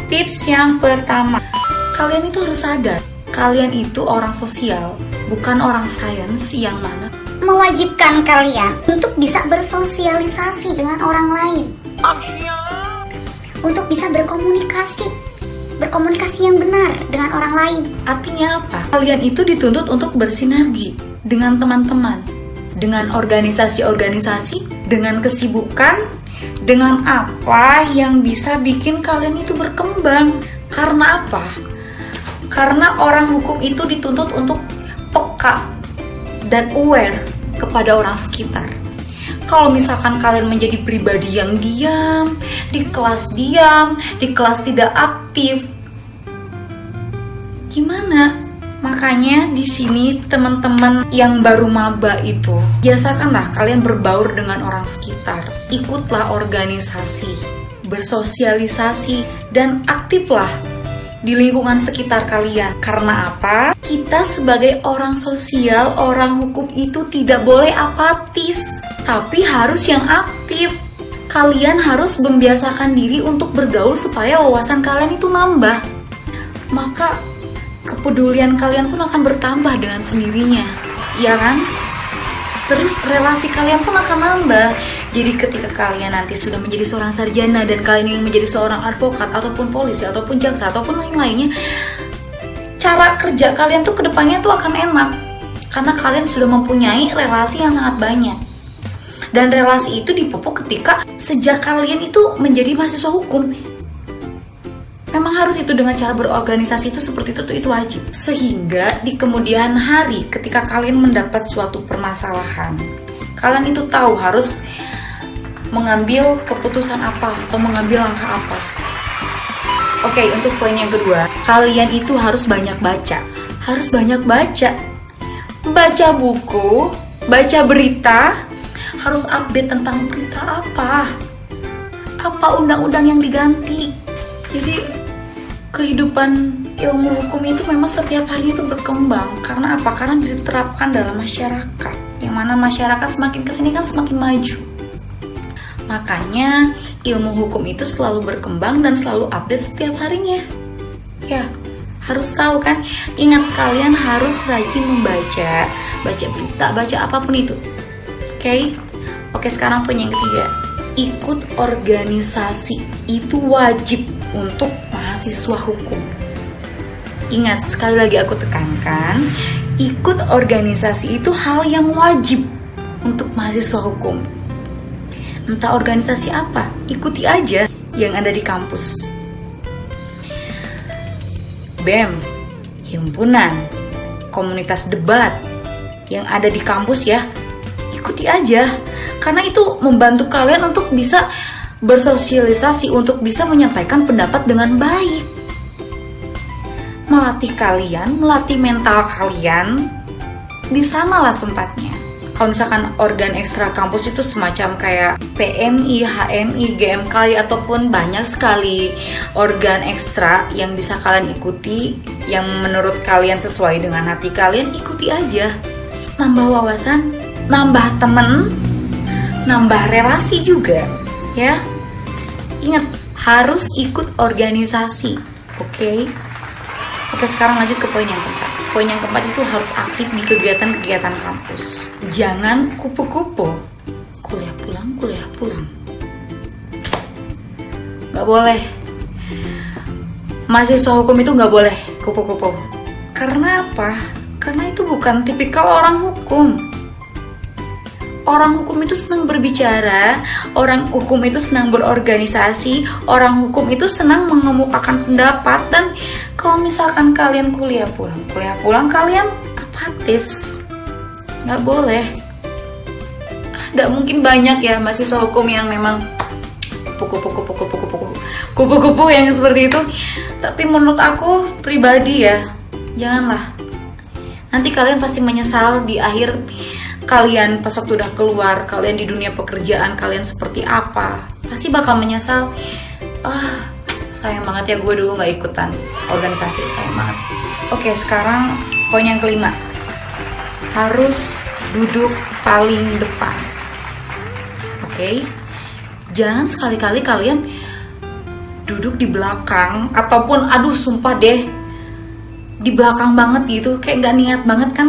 Tips yang pertama, kalian itu harus sadar, kalian itu orang sosial, bukan orang sains yang mana mewajibkan kalian untuk bisa bersosialisasi dengan orang lain, untuk bisa berkomunikasi yang benar dengan orang lain. Artinya apa? Kalian itu dituntut untuk bersinergi dengan teman-teman, dengan organisasi-organisasi, dengan kesibukan, dengan apa yang bisa bikin kalian itu berkembang. Karena apa? Karena orang hukum itu dituntut untuk peka dan aware kepada orang sekitar. Kalau misalkan kalian menjadi pribadi yang diam, di kelas tidak aktif, gimana? Makanya di sini teman-teman yang baru maba itu, biasakanlah kalian berbaur dengan orang sekitar. Ikutlah organisasi, bersosialisasi, dan aktiflah di lingkungan sekitar kalian. Karena apa? Kita sebagai orang sosial, orang hukum itu tidak boleh apatis, tapi harus yang aktif. Kalian harus membiasakan diri untuk bergaul supaya wawasan kalian itu nambah. Maka kepedulian kalian pun akan bertambah dengan sendirinya, ya kan? Terus relasi kalian pun akan nambah. Jadi ketika kalian nanti sudah menjadi seorang sarjana dan kalian ingin menjadi seorang advokat ataupun polisi ataupun jaksa ataupun lain-lainnya, cara kerja kalian tuh kedepannya tuh akan enak karena kalian sudah mempunyai relasi yang sangat banyak. Dan relasi itu dipupuk ketika sejak kalian itu menjadi mahasiswa hukum. Memang harus itu dengan cara berorganisasi itu seperti itu wajib. Sehingga di kemudian hari ketika kalian mendapat suatu permasalahan, kalian itu tahu harus mengambil keputusan apa atau mengambil langkah apa. Oke, untuk poin yang kedua, kalian itu harus banyak baca. Harus banyak baca. Baca buku, baca berita, harus update tentang berita apa. Apa undang-undang yang diganti. Jadi kehidupan ilmu hukum itu memang setiap hari itu berkembang. Karena apa? Karena diterapkan dalam masyarakat. Yang mana masyarakat semakin kesini kan semakin maju. Makanya ilmu hukum itu selalu berkembang dan selalu update setiap harinya. Ya, harus tahu kan? Ingat, kalian harus rajin membaca, baca berita, baca apapun itu. Oke, sekarang poin yang ketiga. Ikut organisasi itu wajib untuk mahasiswa hukum. Ingat, sekali lagi aku tekankan, ikut organisasi itu hal yang wajib untuk mahasiswa hukum. Entah organisasi apa, ikuti aja yang ada di kampus. BEM, himpunan, komunitas debat yang ada di kampus ya, ikuti aja. Karena itu membantu kalian untuk bisa bersosialisasi, untuk bisa menyampaikan pendapat dengan baik. Melatih kalian, melatih mental kalian, di sanalah tempatnya. Kalau misalkan organ ekstra kampus itu semacam kayak PMI, HMI, GMKI, ataupun banyak sekali organ ekstra yang bisa kalian ikuti, yang menurut kalian sesuai dengan hati kalian, ikuti aja. Nambah wawasan, nambah temen, nambah relasi juga, ya. Ingat, harus ikut organisasi, oke? Oke, sekarang lanjut ke poin yang keempat. Poin yang keempat itu harus aktif di kegiatan-kegiatan kampus. Jangan kupu-kupu. Kuliah pulang. Gak boleh. Mahasiswa hukum itu gak boleh kupu-kupu. Karena apa? Karena itu bukan tipikal orang hukum. Orang hukum itu senang berbicara, orang hukum itu senang berorganisasi, orang hukum itu senang mengemukakan pendapat. Dan kalau misalkan kalian kuliah pulang kalian apatis, nggak boleh. Nggak mungkin banyak ya mahasiswa hukum yang memang kupu-kupu yang seperti itu. Tapi menurut aku pribadi ya, janganlah. Nanti kalian pasti menyesal di akhir kalian pas waktu udah keluar, kalian di dunia pekerjaan kalian seperti apa, pasti bakal menyesal. Sayang banget ya gue dulu gak ikutan organisasi, sayang banget. Oke, sekarang poin yang kelima, harus duduk paling depan. Oke, jangan sekali-kali kalian duduk di belakang, ataupun aduh sumpah deh, di belakang banget gitu, kayak nggak niat banget kan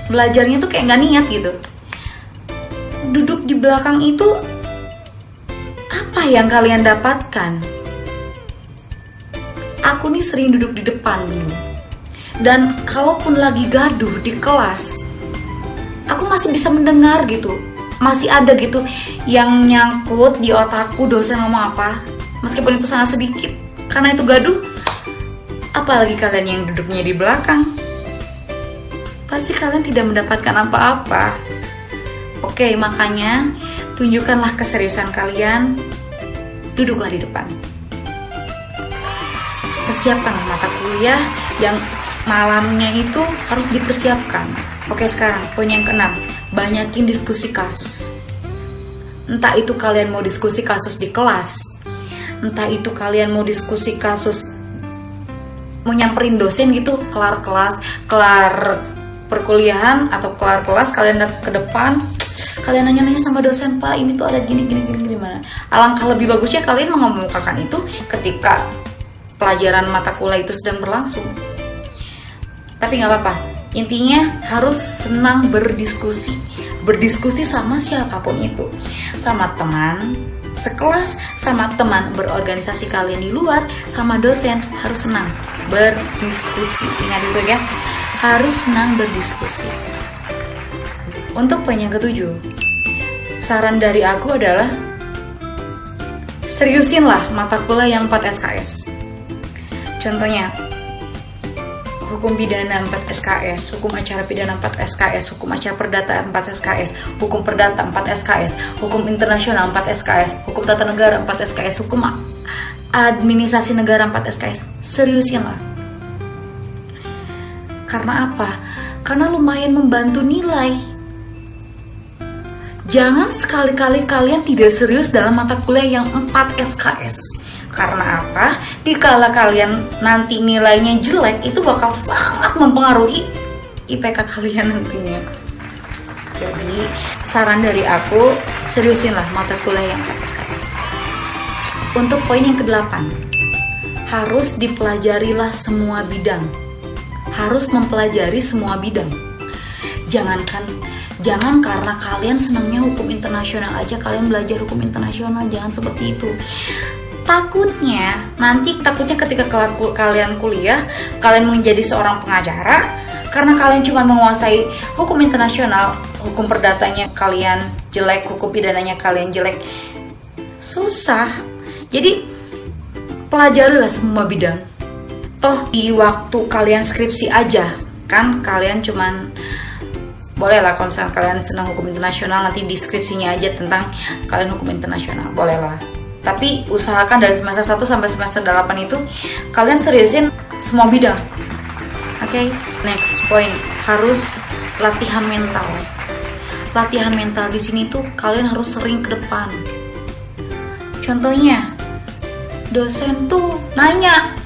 belajarnya tuh, kayak nggak niat gitu. Duduk di belakang itu apa yang kalian dapatkan? Aku nih sering duduk di depan dulu, dan kalaupun lagi gaduh di kelas, aku masih bisa mendengar gitu, masih ada gitu yang nyangkut di otakku dosen ngomong apa, meskipun itu sangat sedikit karena itu gaduh. Apalagi kalian yang duduknya di belakang, pasti kalian tidak mendapatkan apa-apa. Oke, makanya tunjukkanlah keseriusan kalian, duduklah di depan. Persiapkanlah mata kuliah yang malamnya itu harus dipersiapkan. Oke, sekarang poin yang keenam, banyakin diskusi kasus. Entah itu kalian mau diskusi kasus di kelas, entah itu kalian mau diskusi kasus, mau nyamperin dosen gitu, kelar kelas, kelar perkuliahan atau kelar kelas, kalian ke depan, kalian nanya-nanya sama dosen, Pak ini tuh ada gini gimana. Alangkah lebih bagusnya kalian mengemukakan itu ketika pelajaran mata kuliah itu sedang berlangsung. Tapi nggak apa-apa, intinya harus senang berdiskusi. Berdiskusi sama siapapun itu, sama teman sekelas, sama teman berorganisasi kalian di luar, sama dosen, harus senang berdiskusi. Ingat itu ya, harus senang berdiskusi. Untuk poin yang ketujuh, saran dari aku adalah seriusinlah mata kuliah yang 4 SKS. Contohnya, hukum pidana 4 SKS, hukum acara pidana 4 SKS, hukum acara perdata 4 SKS, hukum perdata 4 SKS, hukum internasional 4 SKS, hukum tata negara 4 SKS, hukum administrasi negara 4 SKS. Seriusinlah. Karena apa? Karena lumayan membantu nilai. Jangan sekali-kali kalian tidak serius dalam mata kuliah yang 4 SKS. Karena apa? Dikala kalian nanti nilainya jelek, itu bakal sangat mempengaruhi IPK kalian nantinya. Jadi saran dari aku, seriusinlah mata kuliah yang 4 SKS. Untuk poin yang ke-8, harus dipelajarilah semua bidang. Harus mempelajari semua bidang. Jangan karena kalian senangnya hukum internasional aja kalian belajar hukum internasional, jangan seperti itu. Takutnya ketika kalian kuliah, kalian menjadi seorang pengacara karena kalian cuma menguasai hukum internasional, hukum perdatanya kalian jelek, hukum pidananya kalian jelek. Susah. Jadi pelajarilah semua bidang. Toh di waktu kalian skripsi aja, kan kalian cuman bolehlah kalau misalnya kalian senang hukum internasional, nanti di skripsinya aja tentang kalian hukum internasional, bolehlah. Tapi usahakan dari semester 1 sampai semester 8 itu kalian seriusin semua bidang. Oke, next point, harus latihan mental. Latihan mental di sini tuh kalian harus sering ke depan. Contohnya, dosen tuh nanya,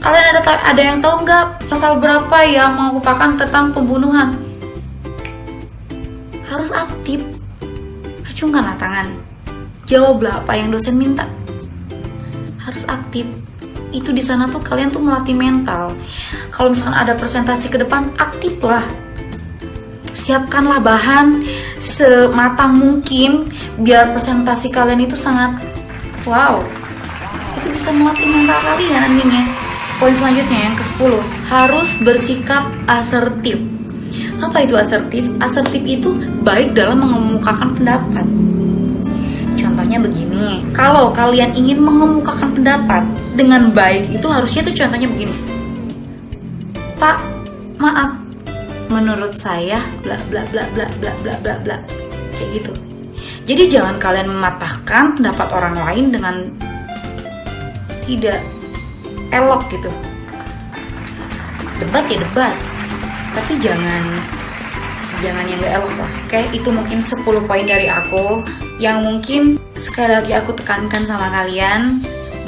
kalian ada yang tahu nggak pasal berapa yang mengupakan tentang pembunuhan? Harus aktif, acungkanlah tangan. Jawablah apa yang dosen minta. Harus aktif. Itu di sana tuh kalian tuh melatih mental. Kalau misalkan ada presentasi ke depan, aktiflah. Siapkanlah bahan sematang mungkin biar presentasi kalian itu sangat wow. Itu bisa melatih mental kalian nantinya. Poin selanjutnya yang ke-10, harus bersikap asertif. Apa itu asertif? Asertif itu baik dalam mengemukakan pendapat. Contohnya begini, kalau kalian ingin mengemukakan pendapat dengan baik, itu harusnya tuh contohnya begini. Pak, maaf, menurut saya bla bla bla bla bla bla bla bla, kayak gitu. Jadi jangan kalian mematahkan pendapat orang lain dengan tidak elok gitu. Debat ya debat, tapi jangan yang gak elok lah. Oke, itu mungkin 10 poin dari aku yang mungkin sekali lagi aku tekankan sama kalian.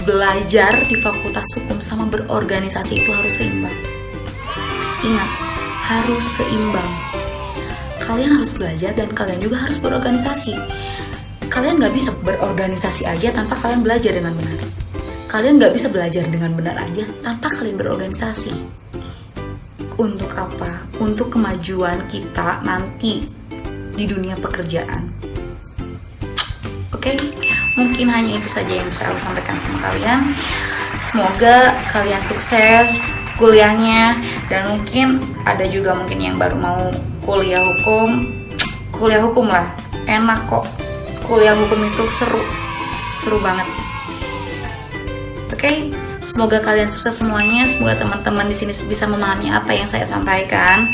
Belajar di fakultas hukum sama berorganisasi itu harus seimbang. Ingat, harus seimbang. Kalian harus belajar dan kalian juga harus berorganisasi. kalian nggak bisa berorganisasi aja tanpa kalian belajar dengan benar. Kalian nggak bisa belajar dengan benar aja tanpa kalian berorganisasi. Untuk apa? Untuk kemajuan kita nanti di dunia pekerjaan. Oke, mungkin hanya itu saja yang bisa aku sampaikan sama kalian. Semoga kalian sukses kuliahnya, dan mungkin ada juga mungkin yang baru mau kuliah hukum lah, enak kok. Kuliah hukum itu seru banget. Oke, semoga kalian sukses semuanya. Semoga teman-teman di sini bisa memahami apa yang saya sampaikan.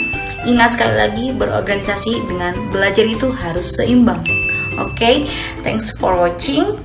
Ingat sekali lagi, berorganisasi dengan belajar itu harus seimbang. Oke, thanks for watching.